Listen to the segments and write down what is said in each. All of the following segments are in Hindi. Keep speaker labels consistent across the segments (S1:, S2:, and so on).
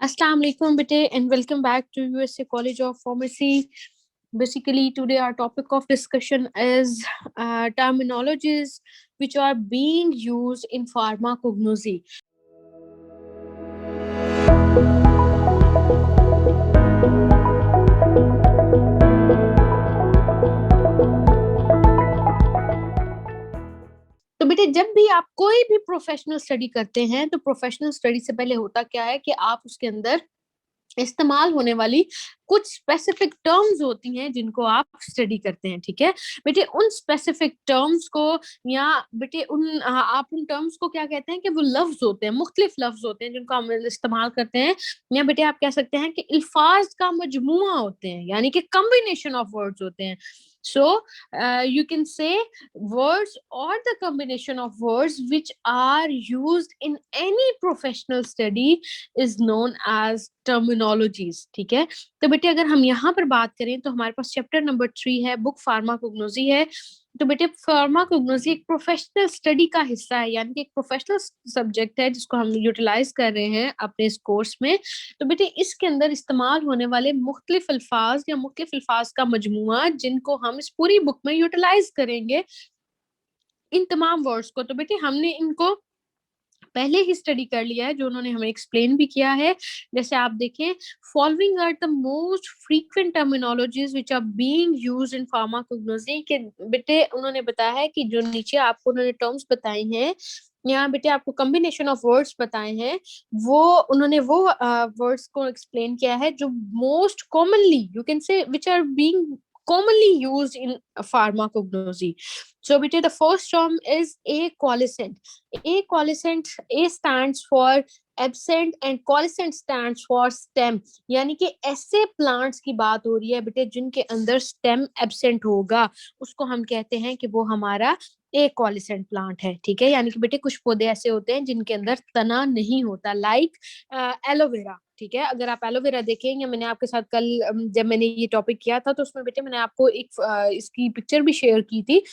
S1: Assalamu alaikum, bete, and welcome back to USA College of Pharmacy. Basically, today our topic of discussion is terminologies which are being used in pharmacognosy. तो बेटे, जब भी आप कोई भी प्रोफेशनल स्टडी करते हैं तो प्रोफेशनल स्टडी से पहले होता क्या है कि आप उसके अंदर इस्तेमाल होने वाली कुछ स्पेसिफिक टर्म्स होती हैं जिनको आप स्टडी करते हैं। ठीक है बेटे, उन स्पेसिफिक टर्म्स को या बेटे आप उन टर्म्स को क्या कहते हैं कि वो लफ्ज होते हैं, मुख्तलिफ लफ्ज होते हैं जिनको हम इस्तेमाल करते हैं। या बेटे आप कह सकते हैं कि अल्फाज का मजमुआ होते हैं, यानी कि कम्बिनेशन ऑफ वर्ड्स होते हैं। So you can say words or the combination of words which are used in any professional study is known as terminologies। ठीक है, तो बेटे अगर हम यहाँ पर बात करें तो हमारे पास चैप्टर नंबर 3 है, बुक फार्माकोग्नोसी है। तो बेटे फार्माकोग्नोसी एक प्रोफेशनल स्टडी का हिस्सा है, यानी कि एक प्रोफेशनल सब्जेक्ट है जिसको हम यूटिलाइज कर रहे हैं अपने इस कोर्स में। तो बेटे इसके अंदर इस्तेमाल होने वाले मुख्तलिफ अल्फाज या मुख्तलिफ अल्फाज का मजमुआ जिनको हम इस पूरी बुक में यूटिलाइज करेंगे, इन तमाम वर्ड्स को। तो बेटे हमने इनको पहले ही स्टडी कर लिया है, जो उन्होंने हमें एक्सप्लेन भी किया है। जैसे आप देखें, following are the most frequent terminologies which are being used in pharmacognosy. के बेटे उन्होंने बताया है कि जो नीचे आपको उन्होंने टर्म्स बताए हैं, यहाँ बेटे आपको कॉम्बिनेशन ऑफ वर्ड्स बताए हैं, वो उन्होंने वो वर्ड्स को एक्सप्लेन किया है जो most commonly you can say which are being commonly used in pharmacognosy. So beta, the first term is acolisant. Acolisant, A stands for absent and colisant stands for stem। यानी कि ऐसे प्लांट्स की बात हो रही है बेटे जिनके अंदर स्टेम एब्सेंट होगा, उसको हम कहते हैं कि वो हमारा एकोलिसेंट प्लांट है। ठीक है, यानी कि बेटे कुछ पौधे ऐसे होते हैं जिनके अंदर तना नहीं होता, लाइक एलोवेरा। ठीक है, अगर आप एलोवेरा देखेंगे, मैंने आपके साथ कल जब मैंने ये टॉपिक किया था तो उसमें बेटे मैंने आपको एक इसकी पिक्चर भी शेयर की थी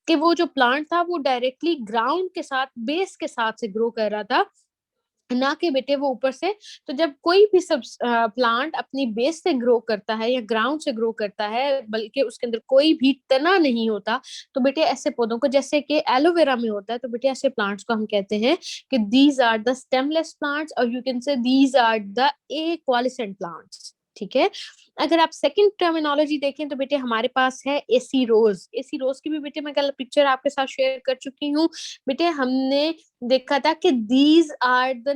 S1: कि वो जो प्लांट था वो डायरेक्टली ग्राउंड के साथ, बेस के साथ से ग्रो कर रहा था, ना कि बेटे वो ऊपर से। तो जब कोई भी सब प्लांट अपनी बेस से ग्रो करता है या ग्राउंड से ग्रो करता है, बल्कि उसके अंदर कोई भी तना नहीं होता, तो बेटे ऐसे पौधों को, जैसे कि एलोवेरा में होता है, तो बेटे ऐसे प्लांट्स को हम कहते हैं कि these are the stemless plants, और you can say these are the acaulescent plants. ठीक है, अगर आप सेकंड टर्मिनोलॉजी देखें तो बेटे हमारे पास है एसी रोज। एसी रोज की भी बेटे मैं कल पिक्चर आपके साथ शेयर कर चुकी हूँ। बेटे हमने देखा था कि these are the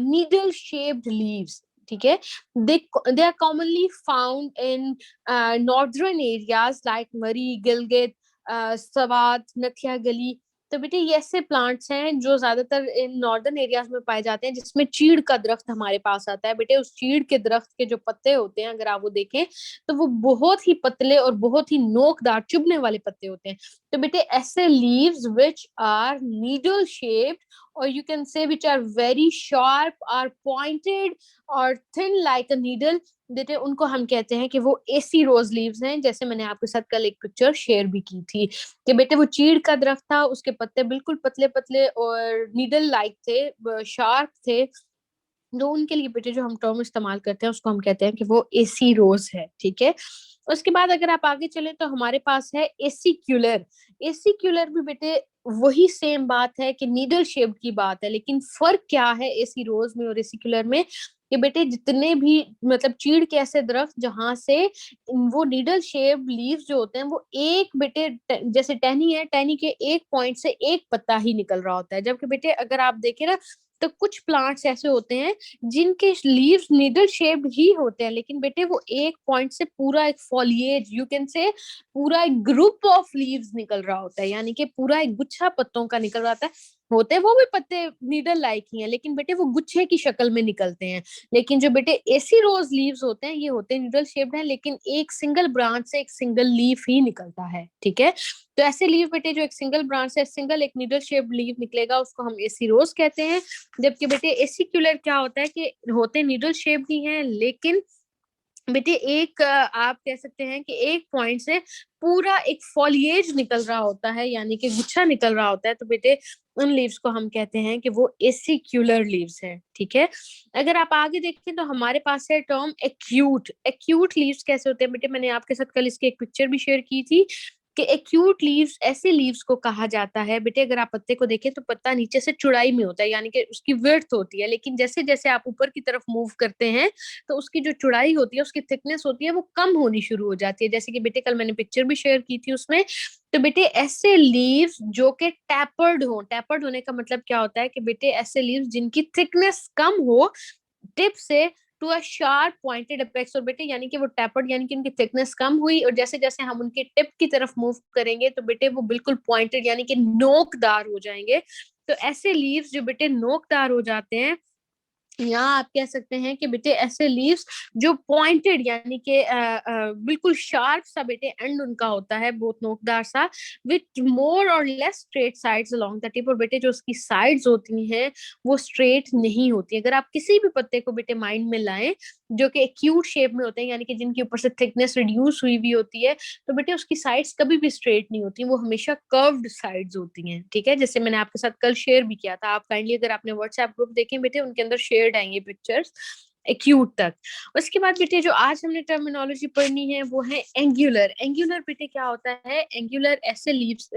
S1: needle shaped leaves. ठीक है, they are commonly found in northern areas like मरी, गिलगित, सवात, नथिया गली। तो बेटे ये ऐसे प्लांट्स हैं जो ज्यादातर इन नॉर्दर्न एरियाज में पाए जाते हैं, जिसमें चीड़ का दरख्त हमारे पास आता है। बेटे उस चीड़ के दरख्त के जो पत्ते होते हैं, अगर आप वो देखें तो वो बहुत ही पतले और बहुत ही नोकदार, चुभने वाले पत्ते होते हैं। तो बेटे ऐसे leaves which are needle shaped, और you can say which are very sharp, are pointed और थिन लाइक अ नीडल, बेटे उनको हम कहते हैं कि वो एसी रोज लीव्स हैं। जैसे मैंने आपके साथ कल एक पिक्चर शेयर भी की थी कि बेटे वो चीड़ का दरख्त था, उसके पत्ते बिल्कुल पतले पतले और नीडल लाइक थे, शार्प थे। तो उनके लिए बेटे जो हम टर्म इस्तेमाल करते हैं उसको हम कहते हैं कि वो एसी रोज है। ठीक है, उसके बाद अगर आप आगे चले तो हमारे पास है एसिक्यूलर। एसिक्यूलर भी बेटे वही सेम बात है कि नीडल शेप की बात है, लेकिन फर्क क्या है एसी रोज में और एसिक्यूलर में, कि बेटे जितने भी मतलब चीड़ के ऐसे दरख्त जहां से वो नीडल शेप लीव्स जो होते हैं, वो एक बेटे जैसे टहनी है, टहनी के एक पॉइंट से एक पत्ता ही निकल रहा होता है। जबकि बेटे अगर आप देखें ना, तो कुछ प्लांट्स ऐसे होते हैं जिनके लीव्स नीडल शेप्ड ही होते हैं, लेकिन बेटे वो एक पॉइंट से पूरा एक फॉलिएज, यू कैन से पूरा एक ग्रुप ऑफ लीव्स निकल रहा होता है, यानी कि पूरा एक गुच्छा पत्तों का निकल रहा होता है। होते हैं वो भी पत्ते नीडल लाइक ही हैं, लेकिन बेटे वो गुच्छे की शक्ल में निकलते हैं। लेकिन जो बेटे एसी रोज लीव्स होते हैं, ये होते हैं नीडल शेप्ड हैं, लेकिन एक सिंगल ब्रांच से एक सिंगल लीफ ही निकलता है। ठीक है, तो ऐसे लीव बेटे जो एक सिंगल ब्रांच से सिंगल एक नीडल शेप्ड लीव निकलेगा, उसको हम एसी रोज कहते हैं। जबकि बेटे एसिक्यूलर क्या होता है कि होते नीडल शेप ही हैं, लेकिन बेटे एक आप कह सकते हैं कि एक पॉइंट से पूरा एक फॉलिएज निकल रहा होता है, यानी कि गुच्छा निकल रहा होता है, तो बेटे उन लीव्स को हम कहते हैं कि वो एसिक्यूलर लीव्स है। ठीक है, अगर आप आगे देखें तो हमारे पास है टर्म एक्यूट। एक्यूट लीव्स कैसे होते हैं बेटे, मैंने आपके साथ कल इसकी एक पिक्चर भी शेयर की थी कि एक्यूट लीव्स ऐसे लीव्स को कहा जाता है बेटे, अगर आप पत्ते को देखें तो पत्ता नीचे से चौड़ाई में होता है, यानी कि उसकी विड्थ होती है, लेकिन जैसे जैसे आप ऊपर की तरफ मूव करते हैं तो उसकी जो चौड़ाई होती है, उसकी थिकनेस होती है, वो कम होनी शुरू हो जाती है। जैसे कि बेटे कल मैंने पिक्चर भी शेयर की थी उसमें, तो बेटे ऐसे लीव्स जो कि टैपर्ड हो, टैपर्ड होने का मतलब क्या होता है कि बेटे ऐसे लीव्स जिनकी थिकनेस कम हो टिप से to a sharp pointed apex, और बेटे यानी कि वो टैपर्ड यानी कि उनकी थिकनेस कम हुई, और जैसे जैसे हम उनके टिप की तरफ मूव करेंगे तो बेटे वो बिल्कुल पॉइंटेड यानी कि नोकदार हो जाएंगे। तो ऐसे लीव्स जो बेटे नोकदार हो जाते हैं, यहाँ आप कह सकते हैं कि बेटे ऐसे लीव्स जो पॉइंटेड यानी कि बिल्कुल शार्प सा बेटे एंड उनका होता है, बहुत नोकदार सा, विथ मोर और less straight sides along the tip, और बेटे जो उसकी साइड्स होती हैं वो स्ट्रेट नहीं होती। अगर आप किसी भी पत्ते को बेटे माइंड में लाएं जो कि एक्यूट शेप में होते हैं, यानी कि जिनके ऊपर से थिकनेस रिड्यूस हुई हुई होती है, तो बेटे उसकी साइड्स कभी भी स्ट्रेट नहीं होती, वो हमेशा कर्व्ड साइड्स होती हैं। ठीक है, जैसे मैंने आपके साथ कल शेयर भी किया था, आप काइंडली अगर आपने व्हाट्सएप ग्रुप देखे बेटे उनके अंदर शेयर आएंगे पिक्चर्स एक्यूट तक। उसके बाद बेटे जो आज हमने टर्मिनोलॉजी पढ़नी है वो है एंगुलर। एंगुलर बेटे क्या होता है, एंगुलर ऐसे लीव्स,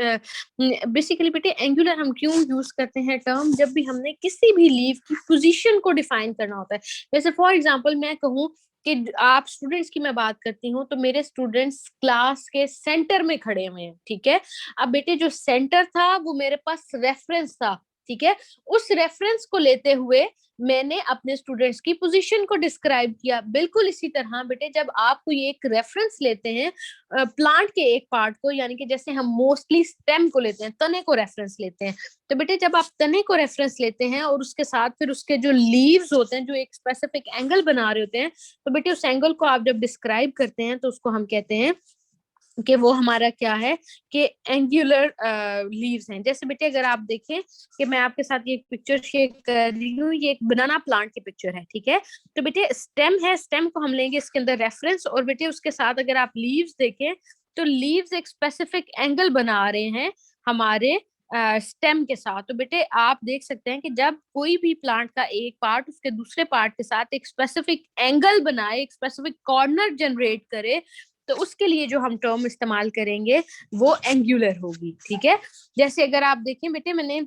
S1: बेसिकली बेटे एंगुलर हम क्यों यूज करते हैं टर्म, जब भी हमने किसी भी लीव की पोजीशन को डिफाइन करना होता है। जैसे फॉर एग्जांपल मैं कहूँ कि आप स्टूडेंट्स की मैं बात करती हूँ, तो मेरे स्टूडेंट्स क्लास के सेंटर में खड़े हुए हैं। ठीक है, अब बेटे जो सेंटर था वो मेरे पास रेफरेंस था। ठीक है, उस रेफरेंस को लेते हुए मैंने अपने स्टूडेंट्स की पोजीशन को डिस्क्राइब किया। बिल्कुल इसी तरह बेटे जब आप कोई एक रेफरेंस लेते हैं प्लांट के एक पार्ट को, यानी कि जैसे हम मोस्टली स्टेम को लेते हैं, तने को रेफरेंस लेते हैं, तो बेटे जब आप तने को रेफरेंस लेते हैं और उसके साथ फिर उसके जो लीव्स होते हैं जो एक स्पेसिफिक एंगल बना रहे होते हैं, तो बेटे उस एंगल को आप जब डिस्क्राइब करते हैं तो उसको हम कहते हैं कि वो हमारा क्या है कि एंगुलर लीव्स हैं। जैसे बेटे अगर आप देखें कि मैं आपके साथ ये पिक्चर शेयर कर रही हूँ, ये एक बनाना प्लांट की पिक्चर है। ठीक है, तो बेटे स्टेम है, स्टेम को हम लेंगे इसके अंदर रेफरेंस, और बेटे उसके साथ अगर आप लीव्स देखें तो लीव्स एक स्पेसिफिक एंगल बना रहे हैं हमारे स्टेम के साथ। तो बेटे आप देख सकते हैं कि जब कोई भी प्लांट का एक पार्ट उसके दूसरे पार्ट के साथ एक स्पेसिफिक एंगल बनाए, एक स्पेसिफिक कॉर्नर जनरेट करे, तो उसके लिए जो हम टर्म इस्तेमाल करेंगे वो एंगुलर होगी। ठीक है, जैसे अगर आप देखें बेटे मैंने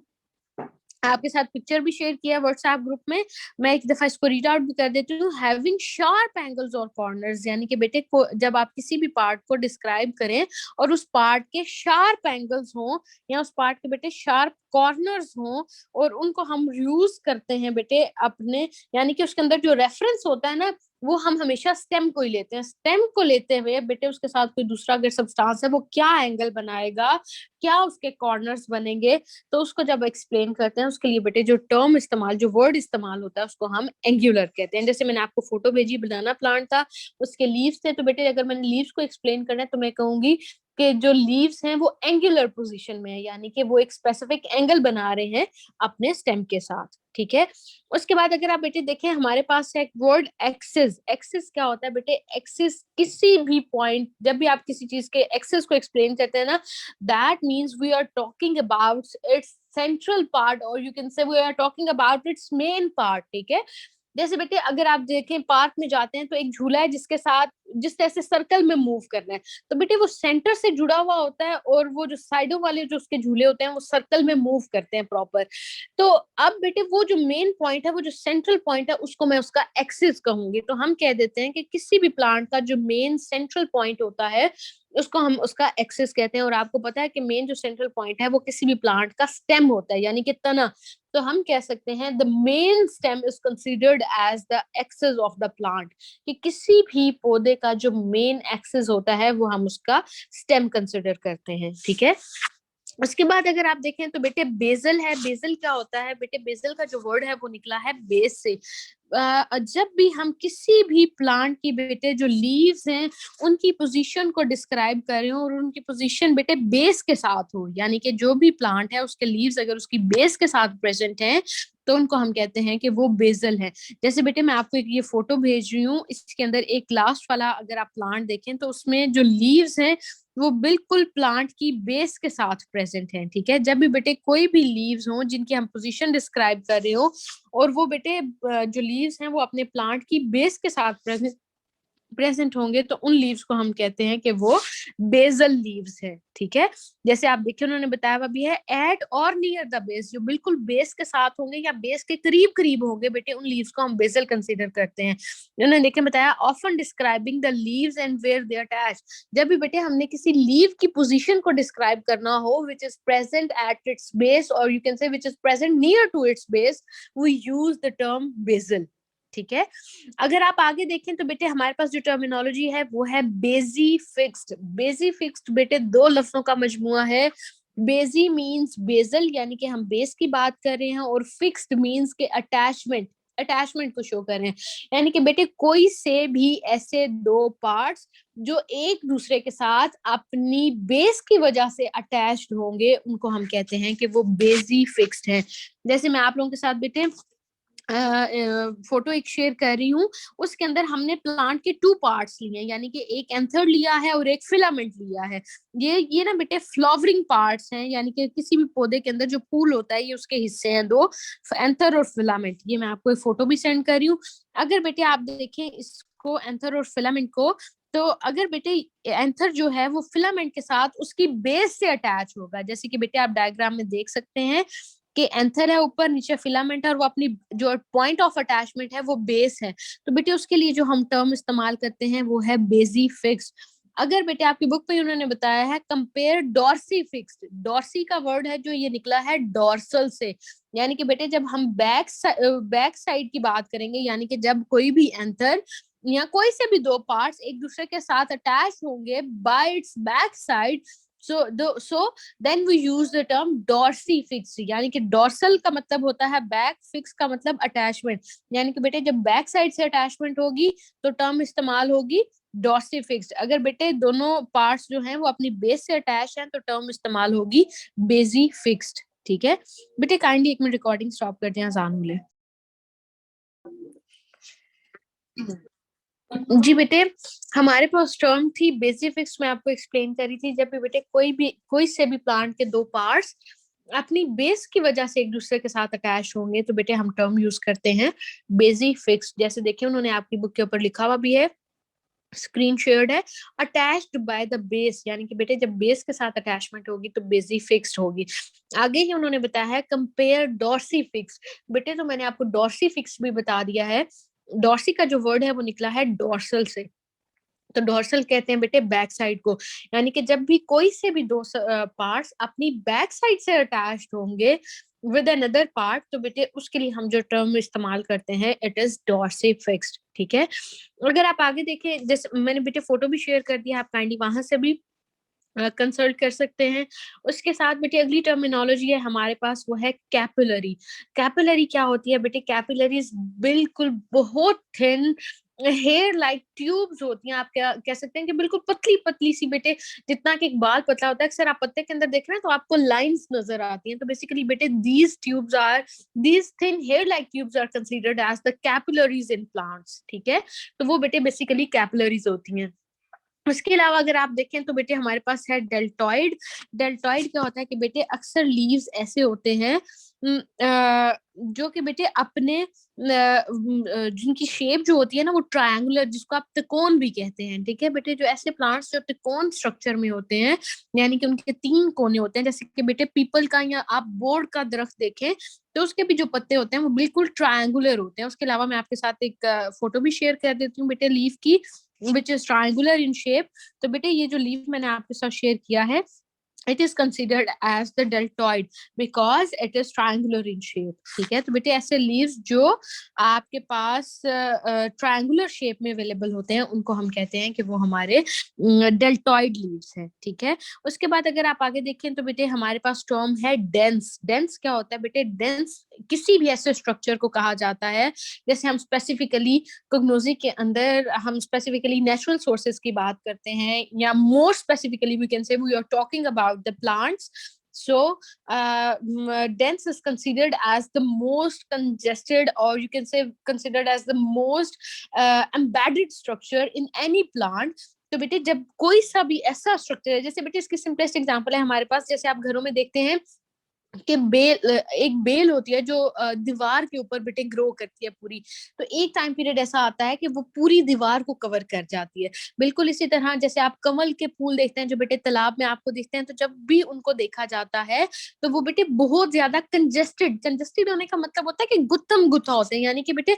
S1: आपके साथ पिक्चर भी शेयर किया व्हाट्सएप ग्रुप में, मैं एक दफा इसको रीड आउट भी कर देती हूँ। हैविंग शार्प एंगल्स और कॉर्नर्स, यानी कि बेटे को जब आप किसी भी पार्ट को डिस्क्राइब करें और उस पार्ट के शार्प एंगल्स हों या उस पार्ट के बेटे शार्प कॉर्नर्स हों, और उनको हम यूज करते हैं बेटे अपने, यानी कि उसके अंदर जो रेफरेंस होता है ना वो हम हमेशा स्टेम को ही लेते हैं। स्टेम को लेते हुए बेटे उसके साथ कोई दूसरा अगर सब्सटेंस है वो क्या एंगल बनाएगा, क्या उसके कॉर्नर्स बनेंगे, तो उसको जब एक्सप्लेन करते हैं उसके लिए बेटे जो टर्म इस्तेमाल, जो वर्ड इस्तेमाल होता है उसको हम एंगुलर कहते हैं। जैसे मैंने आपको फोटो भेजी, बनाना प्लांट था, उसके लीव्स थे, तो बेटे अगर मैंने लीव्स को एक्सप्लेन करना है तो मैं कहूंगी कि जो लीव्स हैं वो एंगुलर पोजीशन में है, यानी कि वो एक स्पेसिफिक एंगल बना रहे हैं अपने स्टेम के साथ। ठीक है, उसके बाद अगर आप बेटे देखें हमारे पास है एक वर्ड एक्सिस। एक्सिस क्या होता है बेटे, एक्सिस किसी भी पॉइंट, जब भी आप किसी चीज के एक्सिस को एक्सप्लेन करते हैं ना, that means we are talking about its central part, or you can say we are talking about its main part। ठीक है, जैसे बेटे अगर आप देखें पार्क में जाते हैं तो एक झूला है जिसके साथ जिस तरह से सर्कल में मूव करना है, तो बेटे वो सेंटर से जुड़ा हुआ होता है और वो जो साइडों वाले जो उसके झूले होते हैं वो सर्कल में मूव करते हैं प्रॉपर। तो अब बेटे वो जो मेन पॉइंट है, वो जो सेंट्रल पॉइंट है, उसको मैं उसका एक्सिस कहूंगी। तो हम कह देते हैं कि किसी भी प्लांट का जो मेन सेंट्रल पॉइंट होता है उसको हम उसका एक्सिस कहते हैं। और आपको पता है कि मेन जो सेंट्रल पॉइंट है वो किसी भी प्लांट का स्टेम होता है, यानी कि तना। तो हम कह सकते हैं the main stem is considered as the axis of the plant, कि किसी भी पौधे का जो मेन एक्सिस होता है वो हम उसका स्टेम कंसिडर करते हैं। ठीक है, उसके बाद अगर आप देखें तो बेटे बेजल है। बेजल क्या होता है बेटे, बेजल का जो वर्ड है वो निकला है बेस से। जब भी हम किसी भी प्लांट की बेटे जो लीव्स हैं उनकी पोजीशन को डिस्क्राइब कर रहे हो और उनकी पोजीशन बेटे बेस के साथ हो, यानी कि जो भी प्लांट है उसके लीव्स अगर उसकी बेस के साथ प्रेजेंट हैं तो उनको हम कहते हैं कि वो बेसल है। जैसे बेटे मैं आपको एक ये फोटो भेज रही हूँ, इसके अंदर एक लास्ट वाला अगर आप प्लांट देखें तो उसमें जो लीव्स हैं वो बिल्कुल प्लांट की बेस के साथ प्रेजेंट हैं। ठीक है, जब भी बेटे कोई भी लीव्स हो जिनकी हम पोजीशन डिस्क्राइब कर रहे हो और वो बेटे जो लीव्स हैं वो अपने प्लांट की बेस के साथ प्रेजेंट होंगे, तो उन लीव्स को हम कहते हैं कि वो बेसल लीव्स है। ठीक है, जैसे आप देखिए उन्होंने बताया हुआ भी है एट और नियर द बेस, जो बिल्कुल बेस के साथ होंगे या बेस के करीब करीब होंगे बेटे, उन लीव्स को हम बेसल कंसीडर करते हैं। उन्होंने देखिए बताया often describing the leaves and where they attach. जब भी बेटे हमने किसी लीव की पोजीशन को डिस्क्राइब करना हो which is present at its base और you can say which is present near to its base, we use the term basal. ठीक है, अगर आप आगे देखें तो बेटे हमारे पास जो टर्मिनोलॉजी है वो है बेजी फिक्स्ड। बेजी फिक्स्ड बेटे दो लफ्जों का मजमुआ है। बेजी मींस बेजल यानी कि हम बेस की बात कर रहे हैं, और फिक्स्ड मींस के अटैचमेंट, अटैचमेंट को शो कर रहे हैं। यानी कि बेटे कोई से भी ऐसे दो पार्ट्स जो एक दूसरे के साथ अपनी बेस की वजह से अटैच्ड होंगे, उनको हम कहते हैं कि वो बेजी फिक्स्ड है। जैसे मैं आप लोगों के साथ बेटे फोटो एक शेयर कर रही हूँ, उसके अंदर हमने प्लांट के टू पार्ट्स लिए हैं, यानी कि एक एंथर लिया है और एक फिलामेंट लिया है। ये ना बेटे फ्लावरिंग पार्ट्स हैं, यानी कि किसी भी पौधे के अंदर जो फूल होता है ये उसके हिस्से हैं दो, एंथर और फिलामेंट। ये मैं आपको एक फोटो भी सेंड कर रही हूँ। अगर बेटे आप देखें इसको एंथर और फिलामेंट को, तो अगर बेटे एंथर जो है वो फिलामेंट के साथ उसकी बेस से अटैच होगा, जैसे कि बेटे आप डायग्राम में देख सकते हैं कि एंथर है ऊपर, नीचे फिलामेंट है, और वो अपनी जो पॉइंट ऑफ अटैचमेंट है वो बेस है। तो बेटे उसके लिए जो हम टर्म इस्तेमाल करते हैं वो है बेजी फिक्स। अगर बेटे आपकी बुक में उन्होंने बताया है कंपेयर डॉर्सी फिक्स्ड, डॉर्सी का वर्ड है जो ये निकला है डॉर्सल से, यानी कि बेटे जब हम बैक साइड की बात करेंगे, यानी कि जब कोई भी एंथर या कोई से भी दो पार्ट्स एक दूसरे के साथ अटैच होंगे by its back side, so then we use the term dorsifix. यानी कि डॉर्सल का मतलब होता है बैक, फिक्स का मतलब अटैचमेंट, यानी कि बेटे जब बैक साइड से अटैचमेंट होगी तो टर्म इस्तेमाल होगी डॉर्सी फिक्स्ड। अगर बेटे दोनों पार्ट्स जो हैं वो अपनी बेस से अटैच हैं तो टर्म इस्तेमाल होगी बेजी फिक्स्ड। ठीक है बेटे, काइंडली एक मिनट रिकॉर्डिंग स्टॉप कर दें, अजान हो ले। जी बेटे, हमारे पास टर्म थी बेसिक फिक्स, मैं आपको एक्सप्लेन करी थी। जब भी बेटे कोई से भी प्लांट के दो पार्ट्स अपनी बेस की वजह से एक दूसरे के साथ अटैच होंगे तो बेटे हम टर्म यूज करते हैं बेसिक फिक्स। जैसे देखिए उन्होंने आपकी बुक के ऊपर लिखा हुआ भी है, स्क्रीन शेयर्ड है, अटैच्ड बाय द बेस, यानी कि बेटे जब बेस के साथ अटैचमेंट होगी तो बेसी फिक्स्ड होगी। आगे ही उन्होंने बताया है कंपेयर डॉर्सी फिक्स। बेटे तो मैंने आपको डॉर्सी फिक्स भी बता दिया है। डॉर्सी का जो वर्ड है वो निकला है डॉर्सल से, तो डोर्सल कहते हैं बेटे बैक साइड को, यानी कि जब भी कोई से भी दो पार्ट्स अपनी बैक साइड से अटैच्ड होंगे विद अनदर पार्ट, तो बेटे उसके लिए हम जो टर्म इस्तेमाल करते हैं इट इज डॉर्सी फिक्स्ड। ठीक है, अगर आप आगे देखें, जैसे मैंने बेटे फोटो भी शेयर कर दिया, आप काइंडली वहां से भी कंसल्ट कर सकते हैं। उसके साथ बेटे अगली टर्मिनोलॉजी है हमारे पास, वो है कैपिलरी। कैपिलरी क्या होती है बेटे? कैपिलरीज बिल्कुल बहुत थिन हेयर लाइक ट्यूब्स होती हैं, आप क्या कह सकते हैं कि बिल्कुल पतली पतली सी बेटे, जितना कि एक बाल पतला होता है, अक्सर आप पत्ते के अंदर देख रहे हैं तो आपको लाइंस नजर आती हैं। तो बेसिकली बेटे these thin hair like tubes are considered as the capillaries in plants. ठीक है, तो वो बेटे बेसिकली कैपिलरीज होती हैं। उसके अलावा अगर आप देखें तो बेटे हमारे पास है डेल्टॉइड। डेल्टॉइड क्या होता है कि बेटे अक्सर लीव्स ऐसे होते हैं जो कि बेटे अपने जिनकी शेप जो होती है ना वो ट्रायंगुलर, जिसको आप त्रिकोण भी कहते हैं। ठीक है बेटे, जो ऐसे प्लांट्स जो त्रिकोण स्ट्रक्चर में होते हैं, यानी कि उनके तीन कोने होते हैं, जैसे कि बेटे पीपल का या आप बोर्ड का दरख्त देखें तो उसके भी जो पत्ते होते हैं वो बिल्कुल ट्रायंगुलर होते हैं। उसके अलावा मैं आपके साथ एक फोटो भी शेयर कर देती हूँ बेटे लीफ की, which is triangular in shape. तो बेटे ये जो लीफ मैंने आपके साथ शेयर किया है, it is considered as the deltoid because it is triangular in shape। ठीक है, तो बेटे ऐसे लीव्स जो आपके पास ट्रायंगुलर शेप में अवेलेबल होते हैं उनको हम कहते हैं कि वो हमारे डेल्टॉइड लीव्स हैं। ठीक है, उसके बाद अगर आप आगे देखें तो बेटे हमारे पास टर्म है डेंस। डेंस क्या होता है बेटे? डेंस किसी भी ऐसे स्ट्रक्चर को कहा जाता है, जैसे हम स्पेसिफिकली कोग्नोजी के अंदर हम स्पेसिफिकली नेचुरल सोर्सेज की बात करते हैं, या more specifically we can say we are talking about the plants So dense is considered as the most congested, or you can say considered as the most embedded structure in any plant. तो बेटे जब कोई सा भी ऐसा स्ट्रक्चर है, जैसे बेटे इसकी सिंपलेस्ट एग्जांपल है हमारे पास, जैसे आप घरों में देखते हैं कि एक बेल होती है जो दीवार के ऊपर बेटे ग्रो करती है पूरी, तो एक टाइम पीरियड ऐसा आता है कि वो पूरी दीवार को कवर कर जाती है। बिल्कुल इसी तरह जैसे आप कमल के फूल देखते हैं जो बेटे तालाब में आपको दिखते हैं, तो जब भी उनको देखा जाता है तो वो बेटे बहुत ज्यादा कंजेस्टेड, कंजेस्टेड होने का मतलब होता है कि गुत्थम गुत्था होते हैं, यानी कि बेटे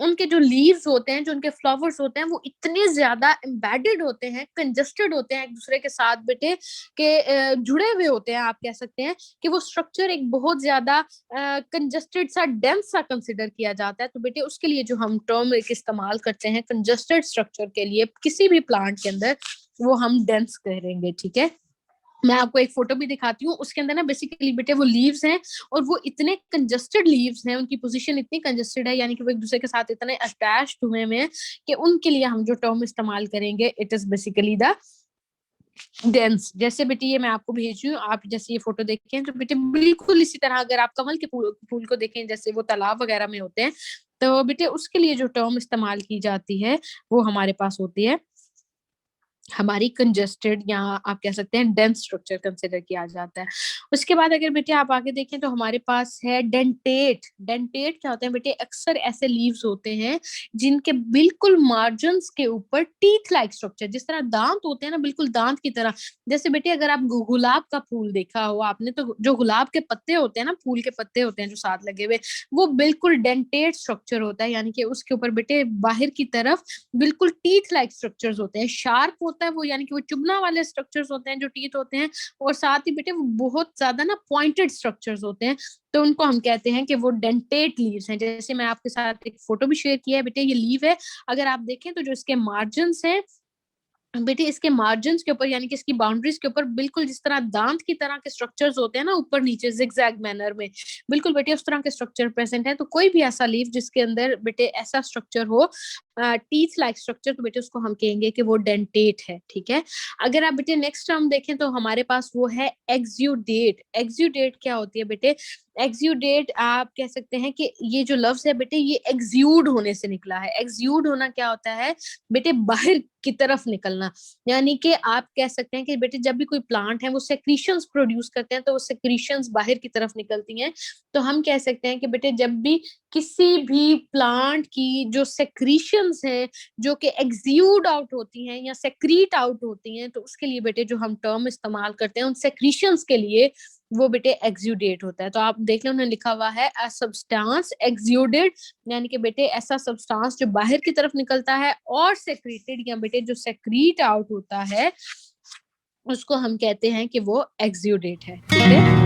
S1: उनके जो लीव्स होते हैं, जो उनके फ्लावर्स होते हैं, वो इतने ज्यादा एम्बेडेड होते हैं, कंजेस्टेड होते हैं एक दूसरे के साथ बेटे के जुड़े हुए होते हैं, आप कह सकते हैं कि वो स्ट्रक्चर एक बहुत ज्यादा कंजेस्टेड सा, डेंस सा कंसिडर किया जाता है। तो बेटे उसके लिए जो हम टर्म एक इस्तेमाल करते हैं कंजेस्टेड स्ट्रक्चर के लिए किसी भी प्लांट के अंदर, वो हम डेंस कहेंगे। ठीक है, मैं आपको एक फोटो भी दिखाती हूँ, उसके अंदर ना बेसिकली बेटे वो लीव्स हैं, और वो इतने कंजेस्टेड लीव्स हैं, उनकी पोजीशन इतनी कंजेस्टेड है, यानी कि वो एक दूसरे के साथ इतने अटैच्ड हुए हैं कि उनके लिए हम जो टर्म इस्तेमाल करेंगे it is basically the dense. जैसे बेटे ये मैं आपको भेज रही हूँ, आप जैसे ये फोटो देखें तो बेटे बिल्कुल इसी तरह अगर आप कमल के फूल को देखें जैसे वो तालाब वगैरह में होते हैं, तो बेटे उसके लिए जो टर्म इस्तेमाल की जाती है वो हमारे पास होती है हमारी कंजेस्टेड, या आप कह सकते हैं डेंस स्ट्रक्चर कंसिडर किया जाता है। उसके बाद अगर बेटे आप आगे देखें तो हमारे पास है डेंटेट। डेंटेट क्या होते हैं बेटे, अक्सर ऐसे लीव्स होते हैं जिनके बिल्कुल मार्जिन्स के ऊपर टीथ लाइक स्ट्रक्चर, जिस तरह दांत होते हैं ना, बिल्कुल दांत की तरह। जैसे बेटे अगर आप गुलाब का फूल देखा हो आपने, तो जो गुलाब के पत्ते होते हैं ना, फूल के पत्ते होते हैं जो साथ लगे हुए, वो बिल्कुल डेंटेट स्ट्रक्चर होता है, यानी कि उसके ऊपर बेटे बाहर की तरफ बिल्कुल टीथ लाइक स्ट्रक्चर्स होते हैं, शार्प होता है वो, यानी कि वो चुभना वाले स्ट्रक्चर्स होते हैं जो टीथ होते हैं, और साथ ही बेटे वो बहुत ज्यादा ना पॉइंटेड स्ट्रक्चर्स होते हैं, तो उनको हम कहते हैं कि वो डेंटेट लीव्स हैं। जैसे मैं आपके साथ एक फोटो भी शेयर किया है बेटे, ये लीव है, अगर आप देखें तो जो इसके मार्जिन्स हैं बेटे, इसके मार्जिन्स के ऊपर यानी कि इसकी बाउंड्रीज के ऊपर बिल्कुल जिस तरह दांत की तरह के स्ट्रक्चर्स होते हैं ना ऊपर नीचे जिगजैग मैनर में, बिल्कुल बेटे उस तरह के स्ट्रक्चर प्रेजेंट है। तो कोई भी ऐसा लीफ जिसके अंदर बेटे ऐसा स्ट्रक्चर हो, टीथ लाइक स्ट्रक्चर, तो बेटे उसको हम कहेंगे कि वो डेंटेट है। ठीक है, अगर आप बेटे नेक्स्ट टर्म देखें तो हमारे पास वो है एक्सुडेट। एक्सुडेट क्या होती है बेटे, एक्सुडेट आप कह सकते हैं कि ये जो लफ्ज है बेटे ये एक्सुड होने से निकला है। एक्सुड होना क्या होता है बेटे, बाहर की तरफ निकलना, यानी कि आप कह सकते हैं कि बेटे जब भी कोई प्लांट है वो सेक्रीशंस प्रोड्यूस करते हैं, तो वो सेक्रीशंस बाहर की तरफ निकलती हैं। तो हम कह सकते हैं कि बेटे जब भी किसी भी प्लांट की जो सेक्रीशंस हैं जो कि एक्सुड आउट होती हैं या सेक्रीट आउट होती हैं, तो उसके लिए बेटे जो हम टर्म इस्तेमाल करते हैं उन सेक्रीशंस के लिए, वो बेटे एक्सुडेट होता है। तो आप देख लो उन्होंने लिखा हुआ है अ सब्सटेंस एक्सुडेड, यानी कि बेटे ऐसा सब्सटेंस जो बाहर की तरफ निकलता है और सेक्रेटेड या बेटे जो सेक्रीट आउट होता है उसको हम कहते हैं कि वो एक्सुडेट है। ठीक है।